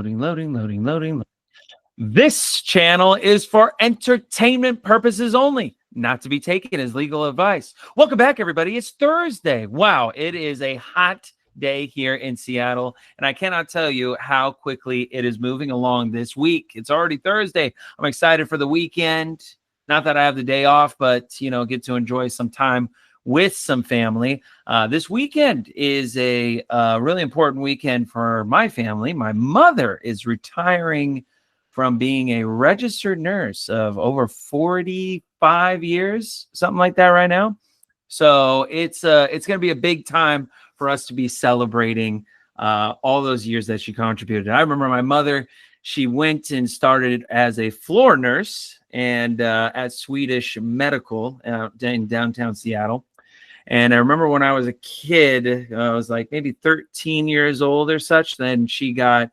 loading. This channel is for entertainment purposes only, not to be taken as legal advice. Welcome back, everybody. It's Thursday. Wow, it is a hot day here in Seattle, and I cannot tell you how quickly it is moving along this week. It's already Thursday. I'm excited for the weekend. Not that I have the day off, but, get to enjoy some time with some family. This weekend is a really important weekend for my family. My mother is retiring from being a registered nurse of over 45 years, something like that right now. So it's going to be a big time for us to be celebrating all those years that she contributed. I remember my mother, she went and started as a floor nurse and at Swedish Medical in downtown Seattle. And I remember when I was a kid, I was like maybe 13 years old or such. Then she got,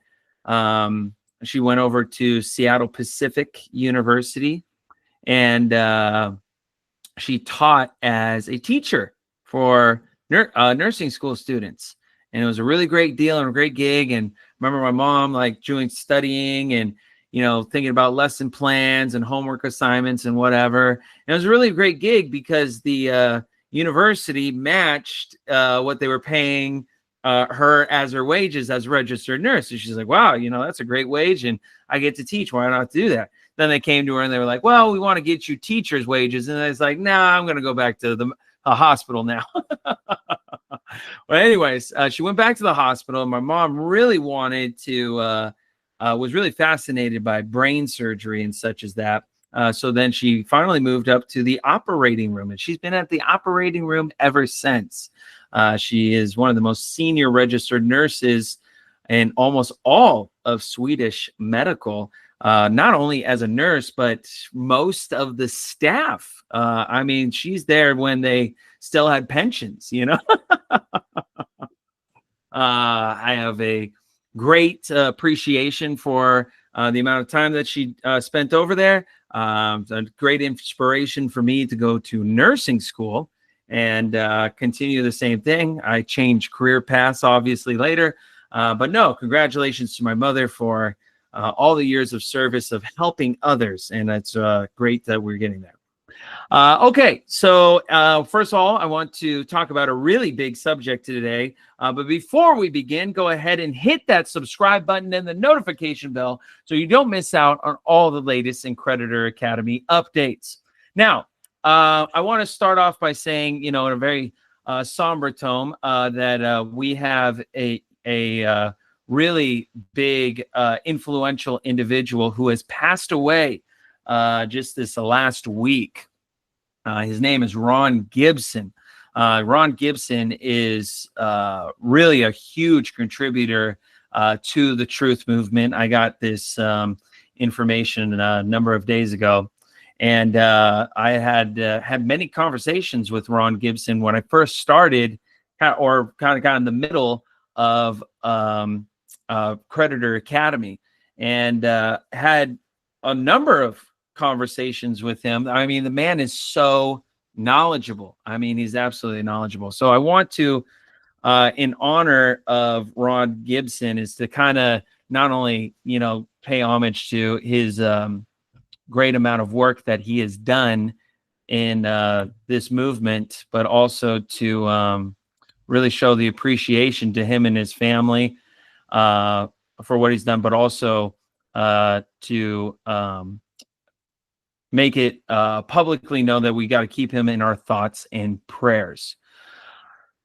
she went over to Seattle Pacific University, and she taught as a teacher for nursing school students. And it was a really great deal and a great gig. And remember my mom like doing studying and, thinking about lesson plans and homework assignments and whatever. And it was a really great gig because the university matched what they were paying her as her wages as a registered nurse. So she's like, wow, that's a great wage and I get to teach. Why not do that? Then they came to her and they were like, well, we want to get you teachers' wages. And I was like, nah, I'm going to go back to the hospital now. But anyways, she went back to the hospital. And my mom really wanted to, was really fascinated by brain surgery and such as that. So then she finally moved up to the operating room, and she's been at the operating room ever since. She is one of the most senior registered nurses in almost all of Swedish Medical, not only as a nurse, but most of the staff. I mean, she's there when they still had pensions, I have a great appreciation for the amount of time that she spent over there. A great inspiration for me to go to nursing school and continue the same thing. I changed career paths obviously later, but no, congratulations to my mother for all the years of service of helping others, and it's great that we're getting there. Okay, so first of all, I want to talk about a really big subject today. But before we begin, go ahead and hit that subscribe button and the notification bell so you don't miss out on all the latest in Creditor Academy updates. Now, I want to start off by saying, in a very somber tone, that we have a really big, influential individual who has passed away just this last week. His name is Ron Gibson. Ron Gibson is really a huge contributor to the truth movement. I got this information a number of days ago, and I had many conversations with Ron Gibson when I first started, kind of got in the middle of Creditor Academy, and had a number of conversations with him. I mean, the man is so knowledgeable. I mean, he's absolutely knowledgeable. So I want to, in honor of Ron Gibson, is to kind of not only, pay homage to his great amount of work that he has done in this movement, but also to really show the appreciation to him and his family for what he's done, but also to make it publicly known that we got to keep him in our thoughts and prayers.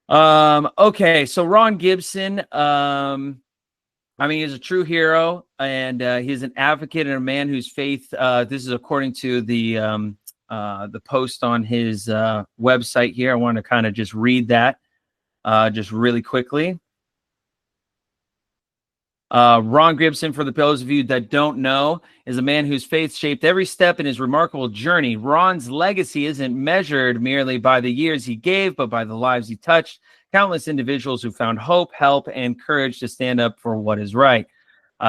Okay, so Ron Gibson, he's a true hero, and he's an advocate and a man whose faith, this is according to the post on his website here. I want to kind of just read that just really quickly. Ron Gibson, for those of you that don't know, is a man whose faith shaped every step in his remarkable journey. Ron's legacy isn't measured merely by the years he gave, but by the lives he touched. Countless individuals who found hope, help, and courage to stand up for what is right.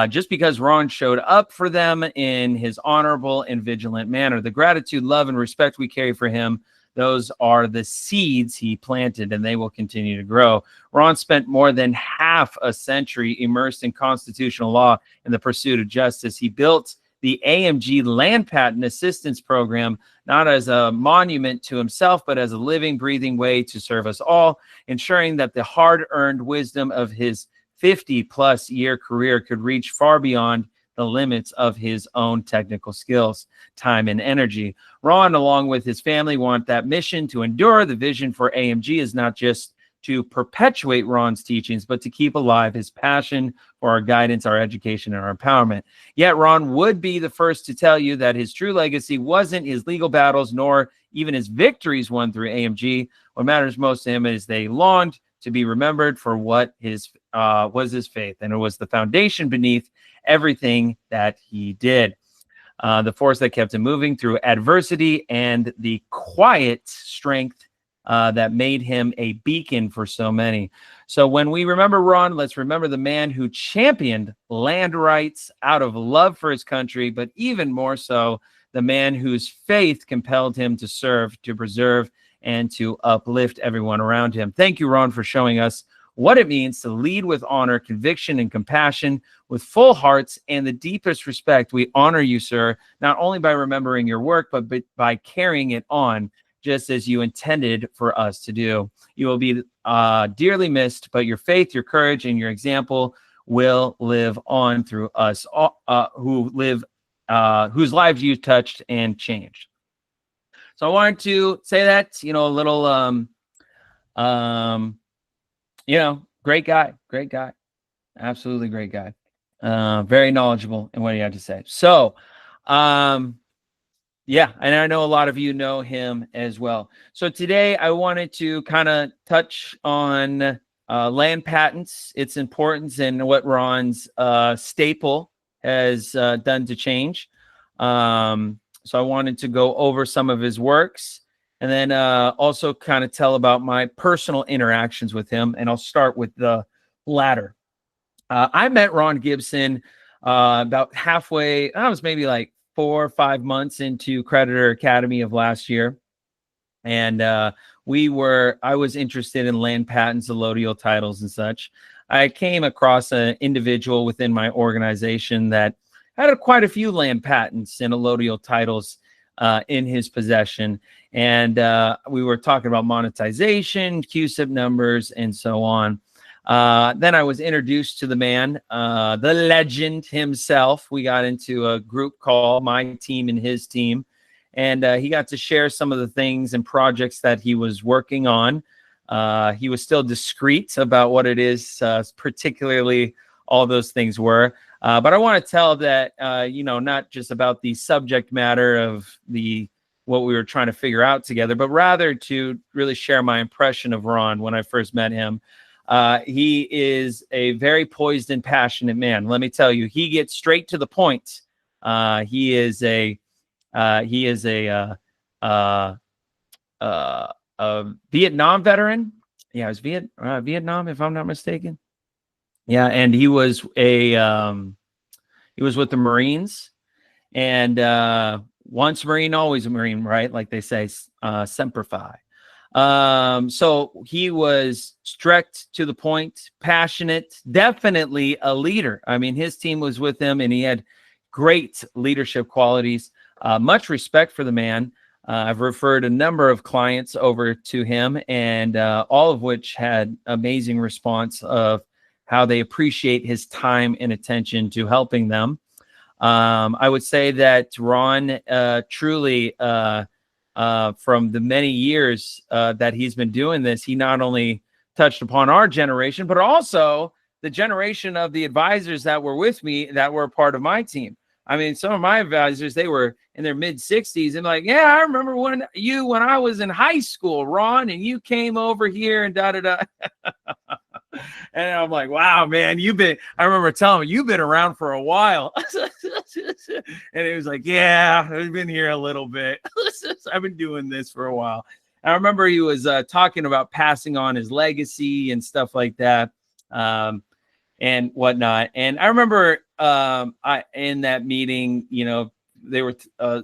Just because Ron showed up for them in his honorable and vigilant manner. The gratitude, love, and respect we carry for him Those are the seeds he planted, and they will continue to grow. Ron spent more than half a century immersed in constitutional law in the pursuit of justice. He built the AMG Land Patent Assistance Program, not as a monument to himself, but as a living, breathing way to serve us all, ensuring that the hard-earned wisdom of his 50-plus year career could reach far beyond the limits of his own technical skills, time, and energy. Ron, along with his family, want that mission to endure. The vision for AMG is not just to perpetuate Ron's teachings, but to keep alive his passion for our guidance, our education, and our empowerment. Yet Ron would be the first to tell you that his true legacy wasn't his legal battles, nor even his victories won through AMG. What matters most to him is they longed to be remembered for what his was his faith, and it was the foundation beneath everything that he did. The force that kept him moving through adversity, and the quiet strength that made him a beacon for so many. So when we remember Ron, let's remember the man who championed land rights out of love for his country, but even more so, the man whose faith compelled him to serve, to preserve, and to uplift everyone around him. Thank you, Ron, for showing us what it means to lead with honor, conviction, and compassion, with full hearts and the deepest respect. We honor you, sir, not only by remembering your work, but by carrying it on just as you intended for us to do. You will be dearly missed, but your faith, your courage, and your example will live on through us whose lives you touched and changed. So I wanted to say that, a little, great guy, absolutely great guy. Very knowledgeable in what he had to say. So, yeah, and I know a lot of you know him as well. So today I wanted to kind of touch on land patents, its importance, and what Ron's staple has done to change. So I wanted to go over some of his works, and then also kind of tell about my personal interactions with him. And I'll start with the latter. I met Ron Gibson about halfway, I was maybe like 4 or 5 months into Creditor Academy of last year. And I was interested in land patents, elodial titles, and such. I came across an individual within my organization that had quite a few land patents and elodial titles in his possession. And we were talking about monetization, QSIP numbers, and so on. Then I was introduced to the man, the legend himself. We got into a group call, my team and his team, and he got to share some of the things and projects that he was working on. He was still discreet about what it is, particularly all those things were. But I want to tell that, not just about the subject matter of what we were trying to figure out together, but rather to really share my impression of Ron when I first met him. He is a very poised and passionate man. Let me tell you, he gets straight to the point. He is a Vietnam veteran. Yeah, it was Vietnam, if I'm not mistaken. Yeah, and he was with the Marines, and once Marine, always a Marine, right? Like they say, Semper Fi. So he was strict, to the point, passionate, definitely a leader. I mean, his team was with him, and he had great leadership qualities. Much respect for the man. I've referred a number of clients over to him, and all of which had amazing response of how they appreciate his time and attention to helping them. I would say that Ron truly, from the many years that he's been doing this, he not only touched upon our generation, but also the generation of the advisors that were with me, that were a part of my team. I mean, some of my advisors, they were in their mid-60s and like, yeah, I remember when I was in high school, Ron, and you came over here and da-da-da. And I'm like, wow, man, I remember telling him, you've been around for a while. And he was like, yeah, I've been here a little bit. I've been doing this for a while. I remember he was talking about passing on his legacy and stuff like that, and whatnot. And I remember in that meeting,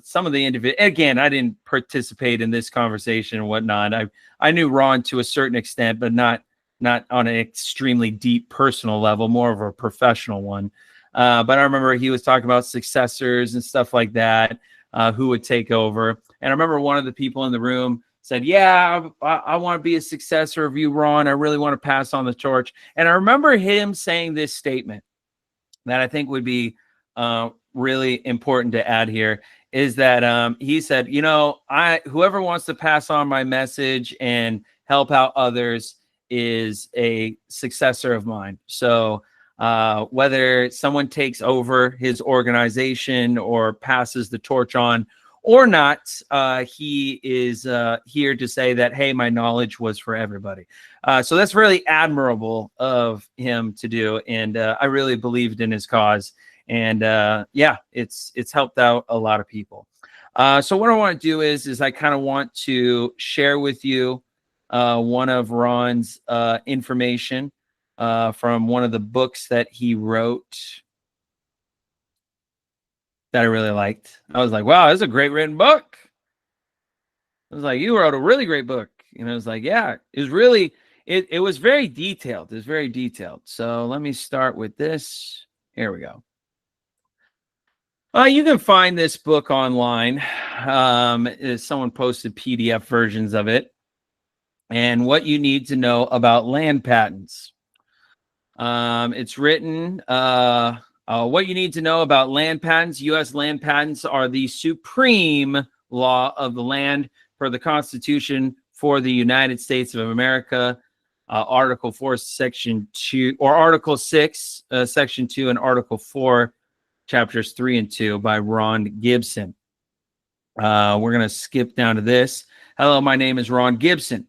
some of the individuals. Again, I didn't participate in this conversation and whatnot. I knew Ron to a certain extent, but not on an extremely deep personal level, more of a professional one. But I remember he was talking about successors and stuff like that, who would take over. And I remember one of the people in the room said, yeah, I want to be a successor of you, Ron. I really want to pass on the torch. And I remember him saying this statement that I think would be really important to add here, is that he said, you know, whoever wants to pass on my message and help out others is a successor of mine. So whether someone takes over his organization or passes the torch on or not, he is here to say that, hey, my knowledge was for everybody. So that's really admirable of him to do. And I really believed in his cause. And yeah, it's helped out a lot of people. So what I want to do is I kind of want to share with you one of Ron's information from one of the books that he wrote that I really liked. I was like, wow, this is a great written book. I was like, you wrote a really great book. And I was like, yeah, it was really, it was very detailed. It was very detailed. So let me start with this. Here we go. You can find this book online. Someone posted PDF versions of it. And what you need to know about land patents. It's written, what you need to know about land patents. U.S. land patents are the supreme law of the land per the Constitution for the United States of America. Article 4, Section 2, or Article 6, Section 2, and Article 4, Chapters 3 and 2 by Ron Gibson. We're going to skip down to this. Hello, my name is Ron Gibson.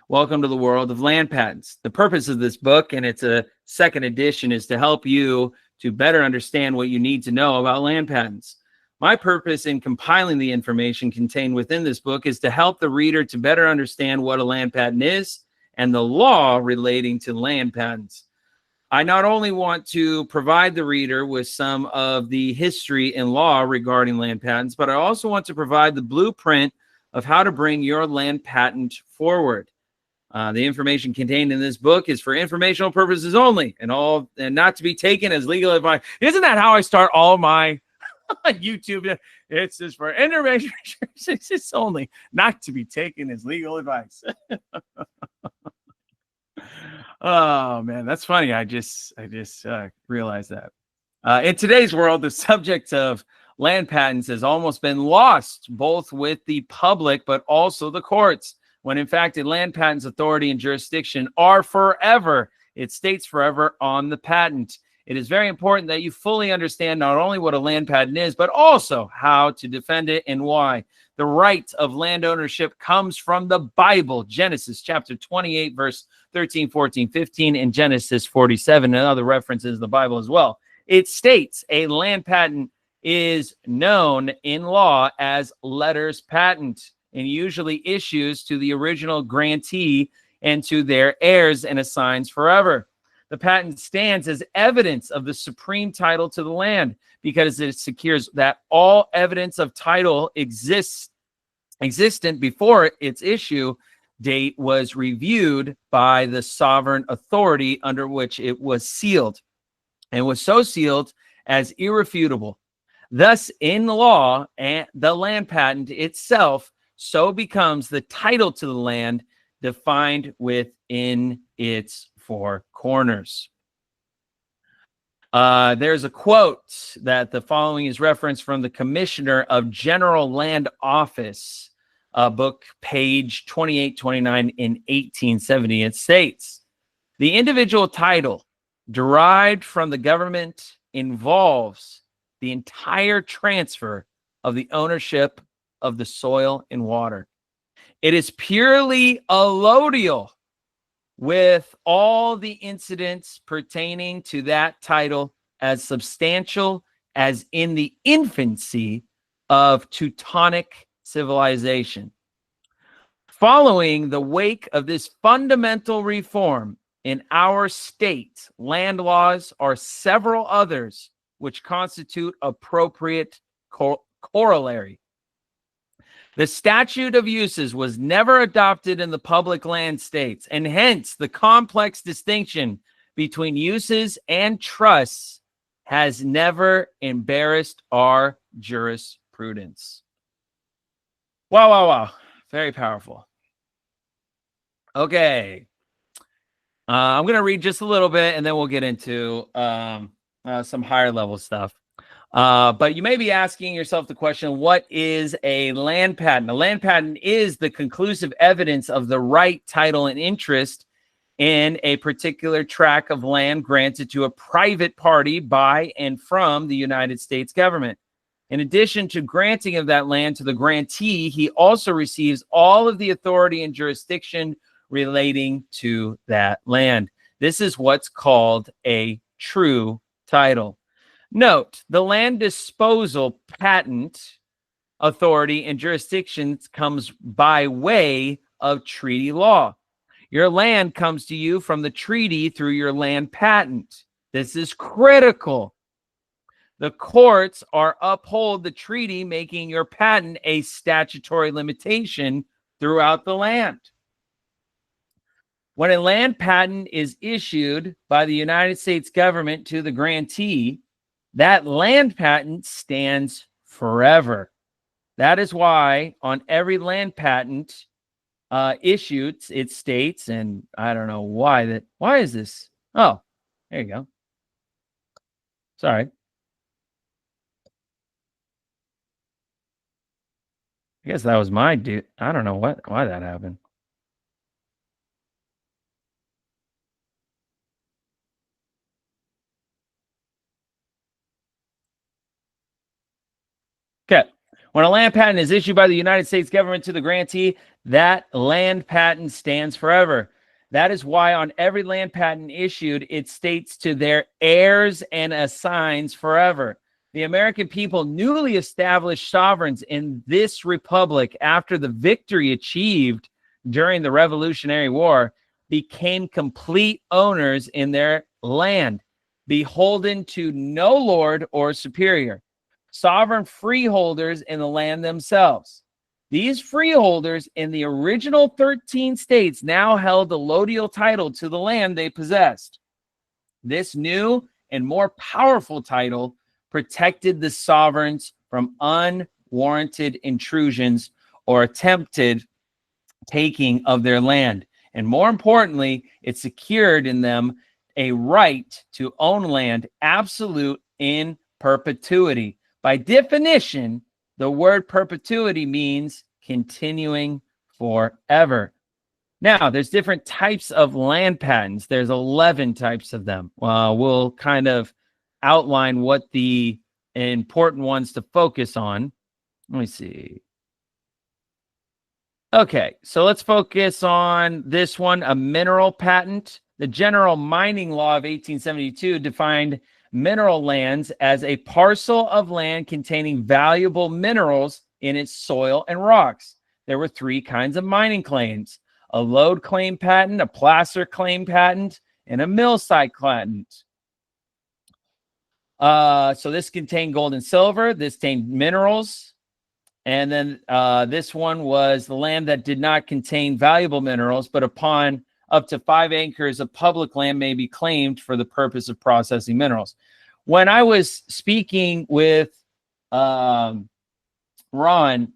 Welcome to the world of land patents. The purpose of this book, and it's a second edition, is to help you to better understand what you need to know about land patents. My purpose in compiling the information contained within this book is to help the reader to better understand what a land patent is and the law relating to land patents. I not only want to provide the reader with some of the history and law regarding land patents, but I also want to provide the blueprint of how to bring your land patent forward. The information contained in this book is for informational purposes only and not to be taken as legal advice. Isn't that how I start all my YouTube? It's just for information purposes only, not to be taken as legal advice. Oh man, that's funny. I just realized that. In today's world, the subject of land patents has almost been lost, both with the public but also the courts, when in fact a land patent's authority and jurisdiction are forever. It states forever on the patent. It is very important that you fully understand not only what a land patent is, but also how to defend it and why. The right of land ownership comes from the Bible, Genesis chapter 28, verse 13, 14, 15, and Genesis 47, and other references in the Bible as well. It states a land patent is known in law as letters patent and usually issues to the original grantee and to their heirs and assigns forever. The patent stands as evidence of the supreme title to the land because it secures that all evidence of title existent before its issue date was reviewed by the sovereign authority under which it was sealed, and was so sealed as irrefutable. Thus, in law, the land patent itself so becomes the title to the land defined within its four corners. There's a quote that the following is referenced from the Commissioner of General Land Office, book page 2829 in 1870. It states, the individual title derived from the government involves the entire transfer of the ownership of the soil and water. It is purely elodial, with all the incidents pertaining to that title as substantial as in the infancy of Teutonic civilization. Following the wake of this fundamental reform in our state, land laws are several others which constitute appropriate Corollary. The statute of uses was never adopted in the public land states, and hence the complex distinction between uses and trusts has never embarrassed our jurisprudence. Wow, wow, wow. Very powerful. Okay. I'm going to read just a little bit, and then we'll get into some higher level stuff. But you may be asking yourself the question, what is a land patent? A land patent is the conclusive evidence of the right, title, and interest in a particular tract of land granted to a private party by and from the United States government. In addition to granting of that land to the grantee, he also receives all of the authority and jurisdiction relating to that land. This is what's called a true title. Note, the land disposal patent authority and jurisdictions comes by way of treaty law. Your land comes to you from the treaty through your land patent. This is critical. The courts are uphold the treaty, making your patent a statutory limitation throughout the land. When a land patent is issued by the United States government to the grantee, that land patent stands forever. That is why on every land patent issued, it states, and I don't know why that. Why is this? Oh, there you go. Sorry. I guess that was my dude. I don't know why that happened. Okay. When a land patent is issued by the United States government to the grantee, that land patent stands forever. That is why on every land patent issued, it states to their heirs and assigns forever. The American people, newly established sovereigns in this republic after the victory achieved during the Revolutionary War, became complete owners in their land, beholden to no lord or superior. Sovereign freeholders in the land themselves. These freeholders in the original 13 states now held the elodial title to the land they possessed. This new and more powerful title protected the sovereigns from unwarranted intrusions or attempted taking of their land. And more importantly, it secured in them a right to own land absolute in perpetuity. By definition, the word perpetuity means continuing forever. Now, there's different types of land patents. There's 11 types of them. We'll kind of outline what the important ones to focus on. Let me see. Okay, so let's focus on this one, a mineral patent. The General Mining Law of 1872 defined mineral lands as a parcel of land containing valuable minerals in its soil and rocks. There were three kinds of mining claims: a lode claim patent, a placer claim patent, and a mill site patent. So this contained gold and silver. This contained minerals. And then this one was the land that did not contain valuable minerals, but upon up to 5 acres of public land may be claimed for the purpose of processing minerals. When I was speaking with Ron,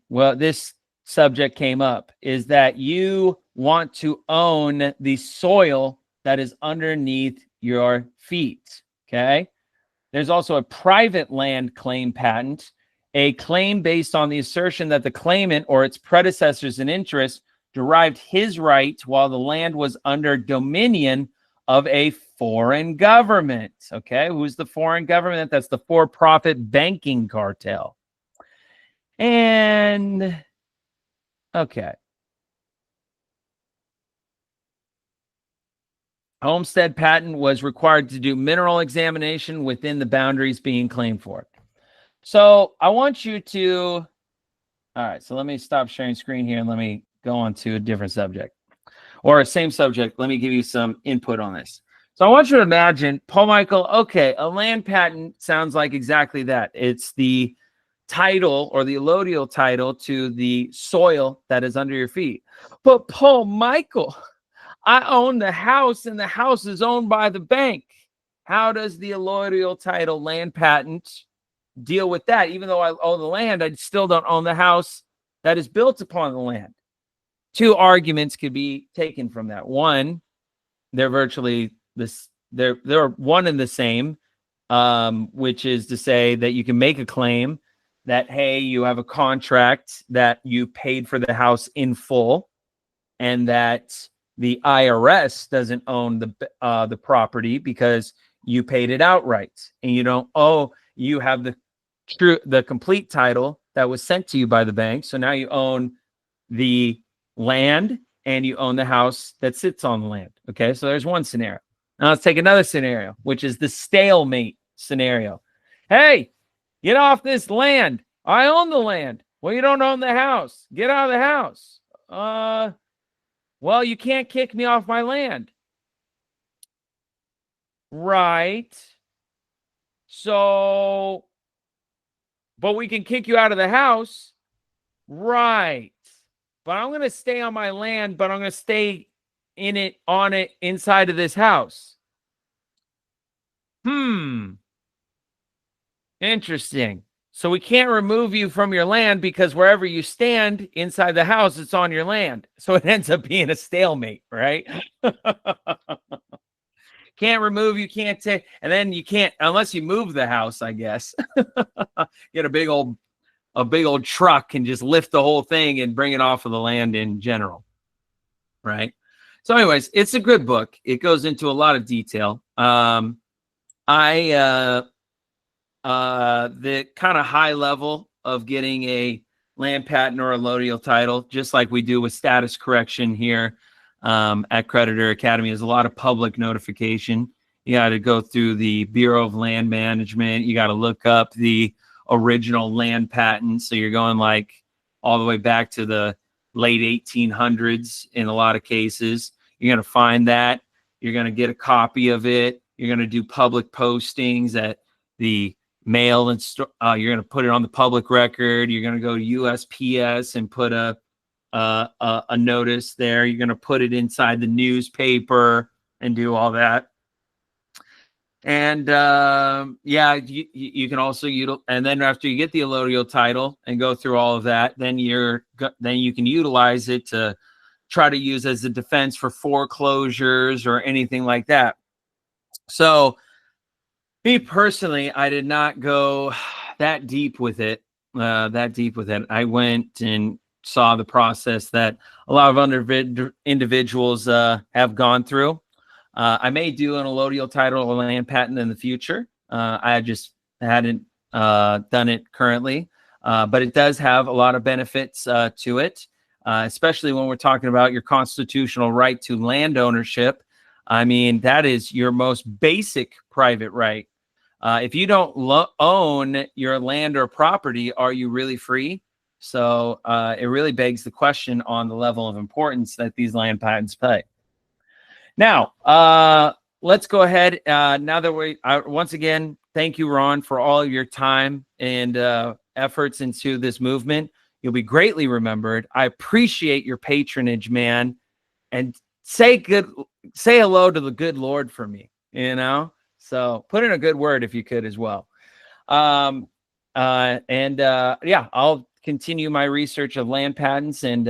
well, this subject came up, is that you want to own the soil that is underneath your feet, okay? There's also a private land claim patent, a claim based on the assertion that the claimant or its predecessors in interest derived his right while the land was under dominion of a foreign government. Okay, who's the foreign government? That's the for-profit banking cartel. And okay. Homestead patent was required to do mineral examination within the boundaries being claimed for. So I want you to, all right, so let me stop sharing screen here and let me go on to a different subject or a same subject. Let me give you some input on this. So I want you to imagine, Paul Michael, okay, a land patent sounds like exactly that. It's the title or the elodial title to the soil that is under your feet. But Paul Michael, I own the house and the house is owned by the bank. How does the elodial title land patent deal with that? Even though I own the land, I still don't own the house that is built upon the land. Two arguments could be taken from that. One, they're virtually this. They're one and the same, which is to say that you can make a claim that, hey, you have a contract that you paid for the house in full, and that the IRS doesn't own the property because you paid it outright, and you don't owe. You have the complete title that was sent to you by the bank, so now you own the land and you own the house that sits on the land. Okay, so there's one scenario. Now let's take another scenario, which is the stalemate scenario. Hey, get off this land. I own the land. Well, you don't own the house. Get out of the house. Well, you can't kick me off my land. Right. So, but we can kick you out of the house. Right. But I'm going to stay on my land, but I'm going to stay on it, inside of this house. Interesting. So we can't remove you from your land because wherever you stand inside the house, it's on your land. So it ends up being a stalemate, right? Can't remove you, can't take, and then you can't, unless you move the house, I guess. Get a big old truck and just lift the whole thing and bring it off of the land in general, right? So anyways, it's a good book. It goes into a lot of detail. The kind of high level of getting a land patent or a elodial title, just like we do with status correction here at Creditor Academy, is a lot of public notification. You got to go through the Bureau of Land Management. You got to look up the original land patent. So you're going like all the way back to the late 1800s in a lot of cases. You're going to find that. You're going to get a copy of it. You're going to do public postings at the mail and you're going to put it on the public record. You're going to go to USPS and put a notice there. You're going to put it inside the newspaper and do all that. And yeah, you can also and then after you get the elodial title and go through all of that, then you can utilize it to try to use as a defense for foreclosures or anything like that. So me personally, I did not go that deep with it. I went and saw the process that a lot of individuals have gone through. I may do an elodial title or land patent in the future. I just hadn't done it currently, but it does have a lot of benefits to it, especially when we're talking about your constitutional right to land ownership. I mean, that is your most basic private right. If you don't own your land or property, are you really free? So it really begs the question on the level of importance that these land patents play. Now, let's go ahead. Now that once again, thank you, Ron, for all of your time and efforts into this movement. You'll be greatly remembered. I appreciate your patronage, man. And say hello to the good Lord for me, So put in a good word if you could as well. Yeah, I'll continue my research of land patents and,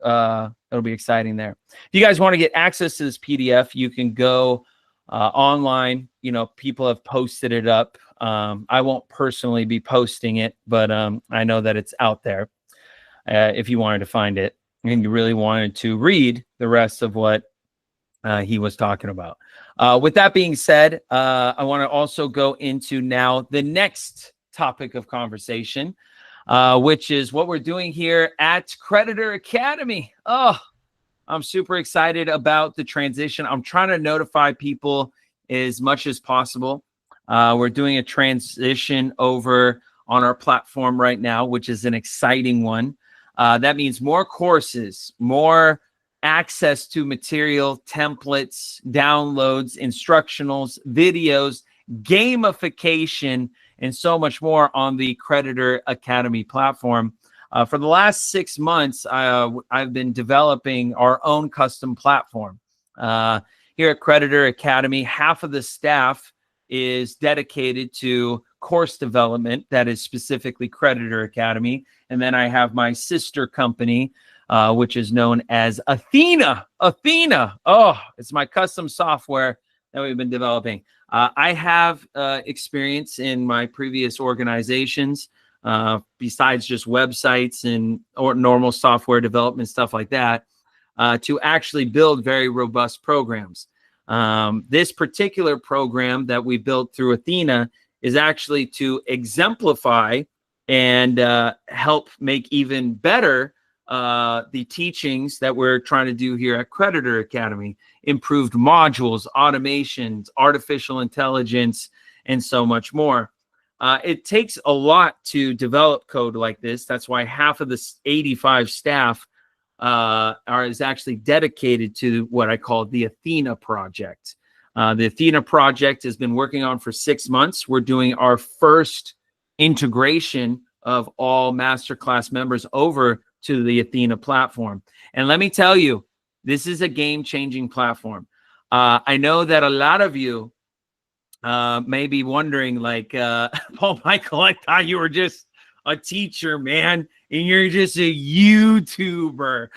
it'll be exciting there. If you guys want to get access to this PDF, you can go online. People have posted it up. I won't personally be posting it, but I know that it's out there if you wanted to find it and you really wanted to read the rest of what he was talking about. With that being said, I want to also go into now the next topic of conversation, which is what we're doing here at Creditor Academy. Oh, I'm super excited about the transition. I'm trying to notify people as much as possible. We're doing a transition over on our platform right now, which is an exciting one. That means more courses, more access to material, templates, downloads, instructionals, videos, gamification, and so much more on the Creditor Academy platform. For the last 6 months, I've been developing our own custom platform. Here at Creditor Academy, half of the staff is dedicated to course development that is specifically Creditor Academy. And then I have my sister company, which is known as Athena. Athena. Oh, it's my custom software that we've been developing. I have experience in my previous organizations, besides just websites and or normal software development, stuff like that, to actually build very robust programs. This particular program that we built through Athena is actually to exemplify and help make even better the teachings that we're trying to do here at Creditor Academy. Improved modules, automations, artificial intelligence, and so much more. It takes a lot to develop code like this. That's why half of the 85 staff is actually dedicated to what I call the Athena project. The Athena project has been working on for 6 months. We're doing our first integration of all masterclass members over to the Athena platform. And let me tell you, this is a game-changing platform. I know that a lot of you may be wondering, like, Paul Michael, I thought you were just a teacher, man, and you're just a YouTuber.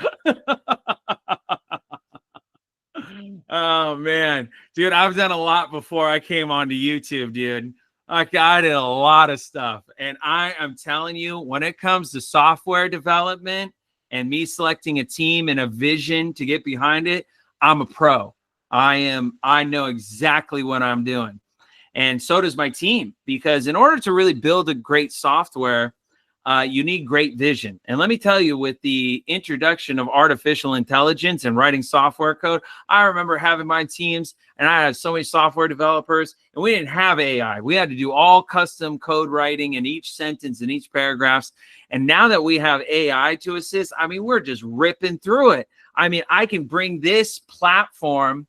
Oh, man. Dude, I've done a lot before I came onto YouTube, dude. Like, I did a lot of stuff. And I am telling you, when it comes to software development and me selecting a team and a vision to get behind it, I'm a pro. I know exactly what I'm doing. And so does my team, because in order to really build a great software, you need great vision. And let me tell you, with the introduction of artificial intelligence and writing software code, I remember having my teams, and I had so many software developers, and we didn't have AI. We had to do all custom code writing in each sentence and each paragraphs. And now that we have AI to assist, I mean, we're just ripping through it. I mean, I can bring this platform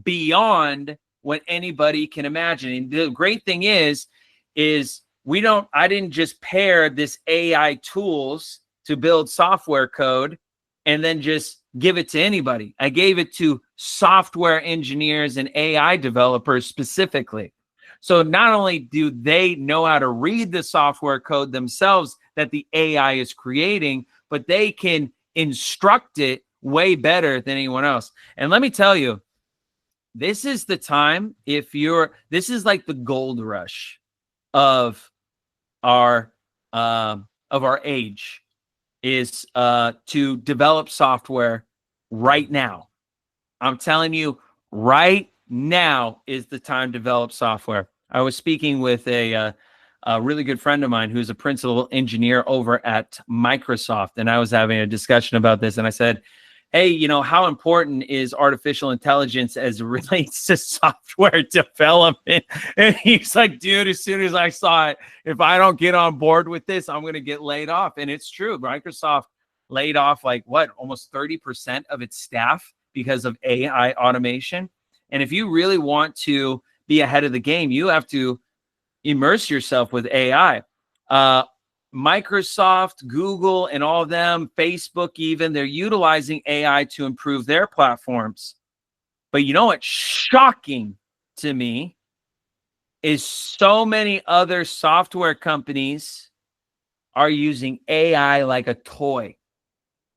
beyond what anybody can imagine. And the great thing is I didn't just pair this AI tools to build software code and then just give it to anybody. I gave it to software engineers and AI developers specifically. So not only do they know how to read the software code themselves that the AI is creating, but they can instruct it way better than anyone else. And let me tell you, this is the time, this is like the gold rush of our age, is to develop software right now. I'm telling you, right now is the time to develop software. I was speaking with a really good friend of mine who's a principal engineer over at Microsoft, and I was having a discussion about this, and I said, hey, you know, how important is artificial intelligence as it relates to software development? And he's like, dude, as soon as I saw it, if I don't get on board with this, I'm going to get laid off. And it's true. Microsoft laid off almost 30% of its staff because of AI automation. And if you really want to be ahead of the game, you have to immerse yourself with AI. Microsoft, Google, and all of them, Facebook even, they're utilizing AI to improve their platforms. But you know what's shocking to me is so many other software companies are using AI like a toy.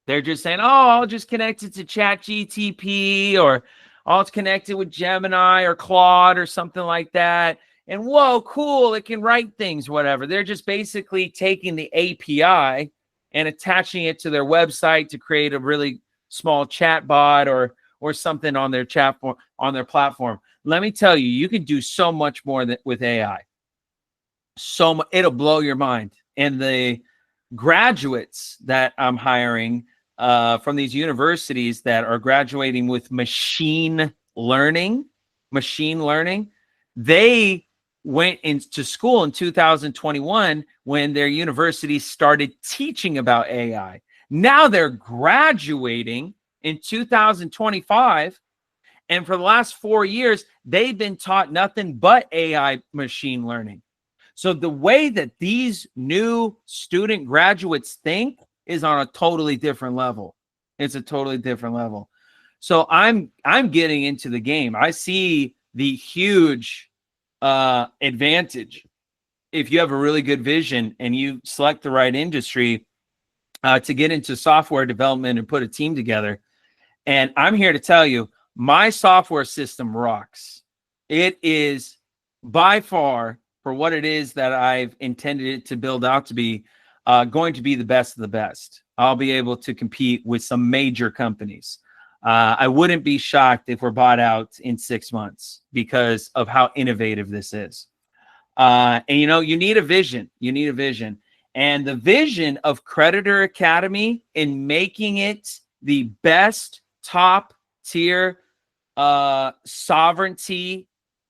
They're just saying, oh, I'll just connect it to ChatGPT, or I'll connect it with Gemini or Claude or something like that. And whoa, cool, it can write things, whatever. They're just basically taking the API and attaching it to their website to create a really small chat bot or something on their platform. Let me tell you, you can do so much more with AI. It'll blow your mind. And the graduates that I'm hiring from these universities that are graduating with machine learning, they went into school in 2021 when their university started teaching about AI. Now they're graduating in 2025. And for the last 4 years, they've been taught nothing but AI machine learning. So the way that these new student graduates think is on a totally different level. It's a totally different level. So I'm getting into the game. I see the huge advantage if you have a really good vision and you select the right industry to get into software development and put a team together. And I'm here to tell you, my software system rocks. It is by far, for what it is that I've intended it to build out to be, going to be the best of the best. I'll be able to compete with some major companies. I wouldn't be shocked if we're bought out in 6 months because of how innovative this is. And you know, you need a vision. You need a vision. And the vision of Creditor Academy in making it the best top tier sovereignty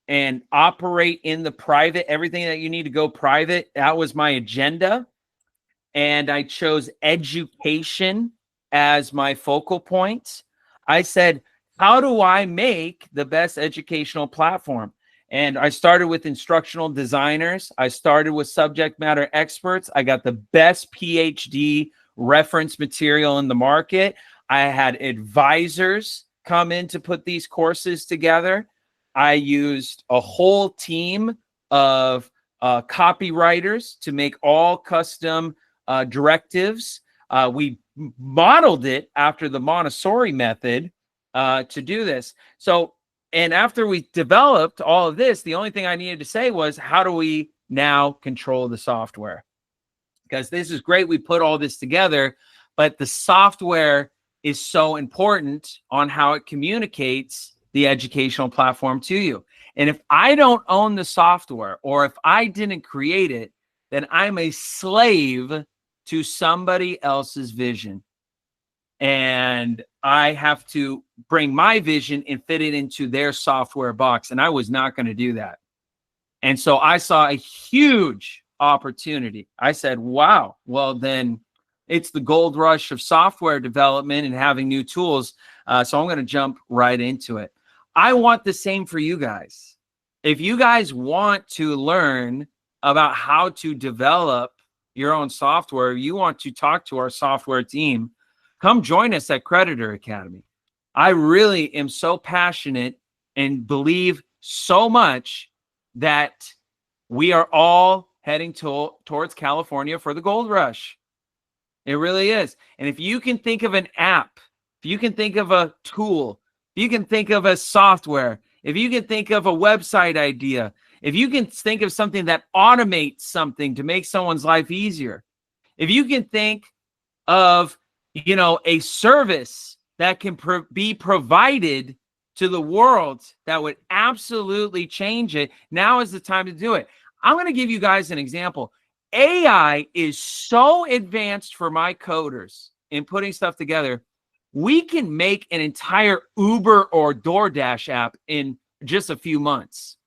and operate in the private, everything that you need to go private, that was my agenda. And I chose education as my focal point. I said, how do I make the best educational platform? And I started with instructional designers. I started with subject matter experts. I got the best PhD reference material in the market. I had advisors come in to put these courses together. I used a whole team of copywriters to make all custom directives. We modeled it after the Montessori method to do this. So, and after we developed all of this, the only thing I needed to say was, how do we now control the software? Because this is great. We put all this together, but the software is so important on how it communicates the educational platform to you. And if I don't own the software, or if I didn't create it, then I'm a slave to somebody else's vision. And I have to bring my vision and fit it into their software box. And I was not going to do that. And so I saw a huge opportunity. I said, wow, well, then it's the gold rush of software development and having new tools. So I'm going to jump right into it. I want the same for you guys. If you guys want to learn about how to develop your own software, you want to talk to our software team, come join us at Creditor Academy. I really am so passionate and believe so much that we are all heading towards California for the gold rush. It really is. And if you can think of an app, if you can think of a tool, if you can think of a software, if you can think of a website idea, if you can think of something that automates something to make someone's life easier, if you can think of, you know, a service that can be provided to the world that would absolutely change it, now is the time to do it. I'm going to give you guys an example. AI is so advanced for my coders in putting stuff together. We can make an entire Uber or DoorDash app in just a few months.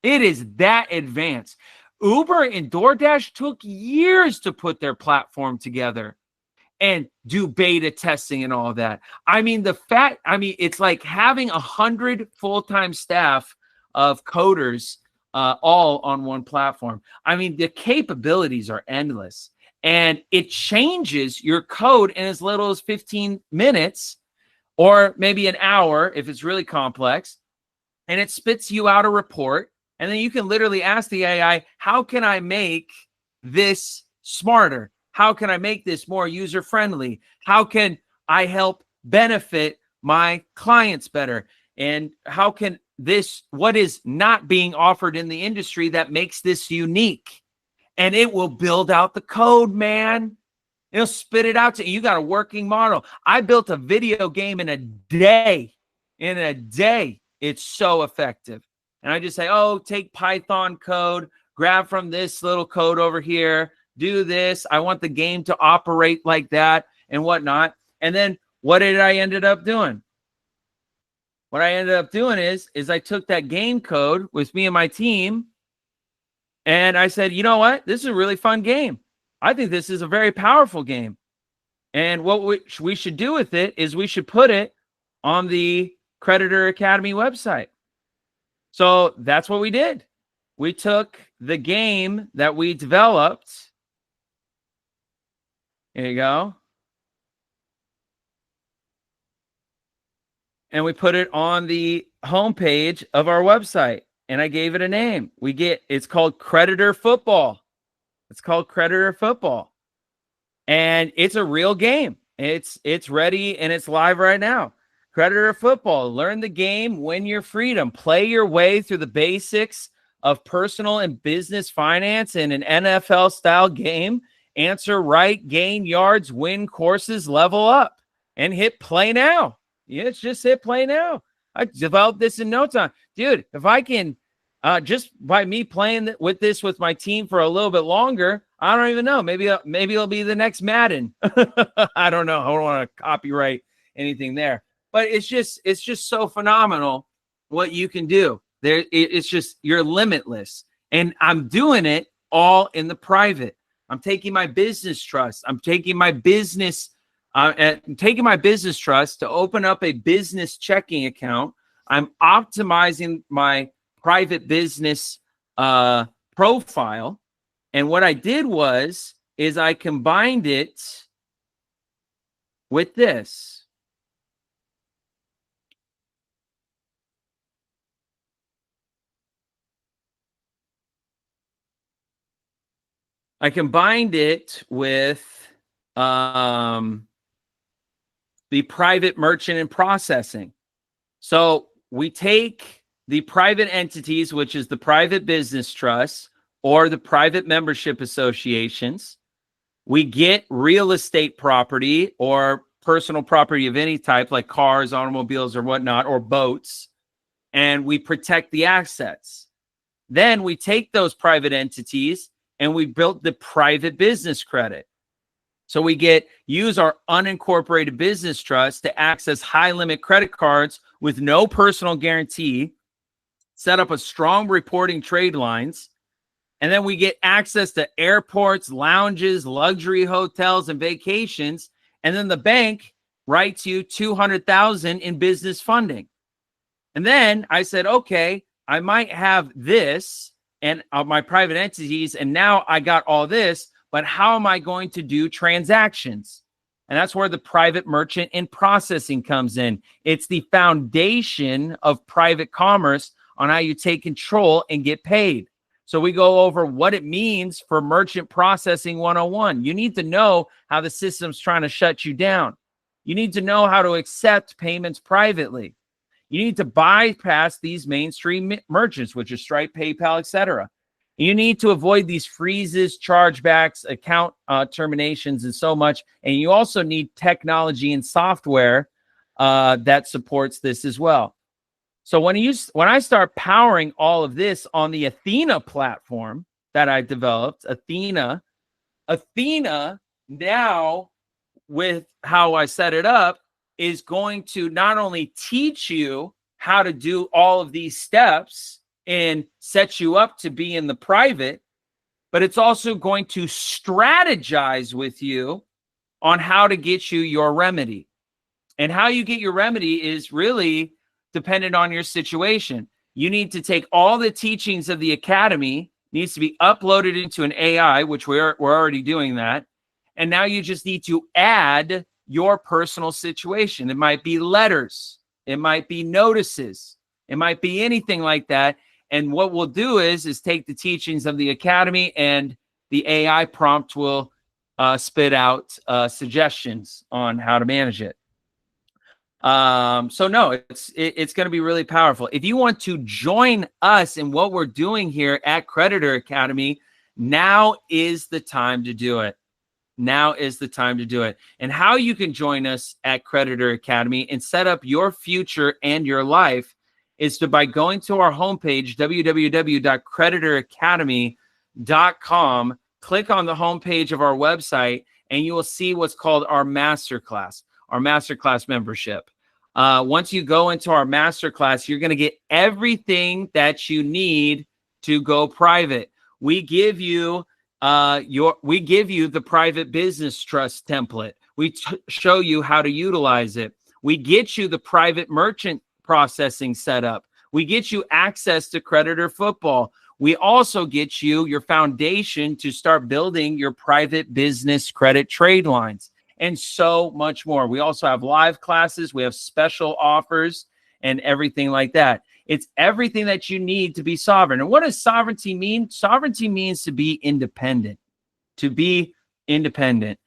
It is that advanced. Uber and DoorDash took years to put their platform together and do beta testing and all that. I mean, it's like having 100 full-time staff of coders all on one platform. I mean, the capabilities are endless, and it changes your code in as little as 15 minutes or maybe an hour if it's really complex, and it spits you out a report. And then you can literally ask the AI, how can I make this smarter? How can I make this more user-friendly? How can I help benefit my clients better? And how can what is not being offered in the industry that makes this unique? And it will build out the code, man. It'll spit it out to you. You got a working model. I built a video game in a day. In a day. It's so effective. And I just say, oh, take Python code, grab from this little code over here, do this. I want the game to operate like that and whatnot. And then what did I ended up doing? What I ended up doing is I took that game code with me and my team, and I said, you know what? This is a really fun game. I think this is a very powerful game. And what we should do with it is we should put it on the Creditor Academy website. So that's what we did. we took the game that we developed. Here you go. And we put it on the homepage of our website. And I gave it a name. It's called Creditor Football. It's called Creditor Football. And it's a real game. It's ready and it's live right now. Creditor Football. Learn the game, win your freedom. Play your way through the basics of personal and business finance in an NFL-style game. Answer right, gain yards, win courses, level up. And hit play now. Yeah, it's just hit play now. I developed this in no time. Dude, if I can, just by me playing with this with my team for a little bit longer, I don't even know. Maybe it'll be the next Madden. I don't know. I don't want to copyright anything there. But it's just so phenomenal what you can do. It's just, you're limitless. And I'm doing it all in the private. I'm taking my business trust. I'm taking my business trust to open up a business checking account. I'm optimizing my private business profile. And what I did is I combined it with this. I combined it with the private merchant and processing. So we take the private entities, which is the private business trust or the private membership associations. We get real estate property or personal property of any type, like cars, automobiles, or whatnot, or boats, and we protect the assets. Then we take those private entities and we built the private business credit. So we use our unincorporated business trust to access high limit credit cards with no personal guarantee, set up a strong reporting trade lines, and then we get access to airports, lounges, luxury hotels, and vacations. And then the bank writes you $200,000 in business funding. And then I said, okay, I might have this and my private entities, and now I got all this, but how am I going to do transactions? And that's where the private merchant and processing comes in. It's the foundation of private commerce on how you take control and get paid. So we go over what it means for merchant processing 101. You need to know how the system's trying to shut you down. You need to know how to accept payments privately. You need to bypass these mainstream merchants, which are Stripe, PayPal, etc. You need to avoid these freezes, chargebacks, account terminations, and so much. And you also need technology and software that supports this as well. So when I start powering all of this on the Athena platform that I developed, Athena now, with how I set it up, is going to not only teach you how to do all of these steps and set you up to be in the private, but it's also going to strategize with you on how to get you your remedy. And how you get your remedy is really dependent on your situation. You need to take all the teachings of the Academy, needs to be uploaded into an AI, which we're already doing that. And now you just need to add your personal situation. It might be letters. It might be notices. It might be anything like that. And what we'll do is take the teachings of the Academy, and the AI prompt will spit out suggestions on how to manage it. So no, it's going to be really powerful. If you want to join us in what we're doing here at Creditor Academy, now is the time to do it. Now is the time to do it. And how you can join us at Creditor Academy and set up your future and your life is by going to our homepage, www.creditoracademy.com. Click on the homepage of our website, and you will see what's called our masterclass membership. Once you go into our masterclass, you're going to get everything that you need to go private. We give you the private business trust template. We show you how to utilize it. We get you the private merchant processing setup. We get you access to Creditor Football. We also get you your foundation to start building your private business credit trade lines and so much more. We also have live classes. We have special offers and everything like that. It's everything that you need to be sovereign. And what does sovereignty mean? Sovereignty means to be independent, to be independent.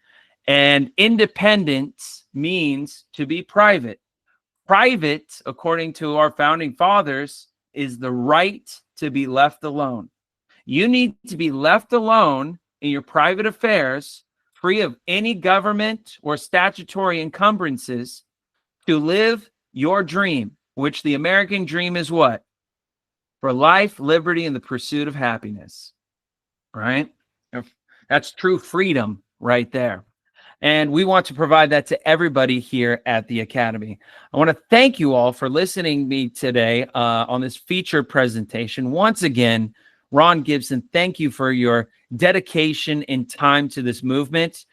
And independence means to be private. Private, according to our founding fathers, is the right to be left alone. You need to be left alone in your private affairs, free of any government or statutory encumbrances, to live your dream, which the American dream is what? For life, liberty, and the pursuit of happiness, right? That's true freedom right there. And we want to provide that to everybody here at the Academy. I want to thank you all for listening to me today on this featured presentation. Once again, Ron Gibson, thank you for your dedication and time to this movement.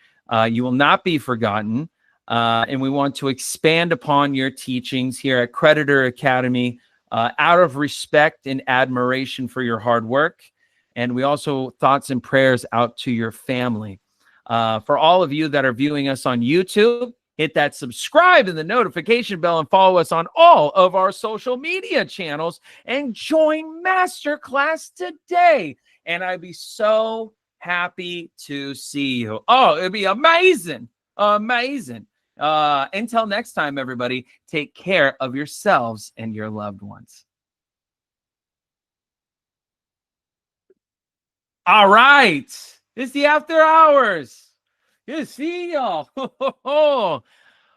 You will not be forgotten. And we want to expand upon your teachings here at Creditor Academy out of respect and admiration for your hard work. And we also thoughts and prayers out to your family. For all of you that are viewing us on YouTube, hit that subscribe and the notification bell and follow us on all of our social media channels and join Masterclass today. And I'd be so happy to see you. Oh, it'd be amazing. Amazing. Until next time, everybody, take care of yourselves and your loved ones. All right. It's the after hours. Good to see y'all.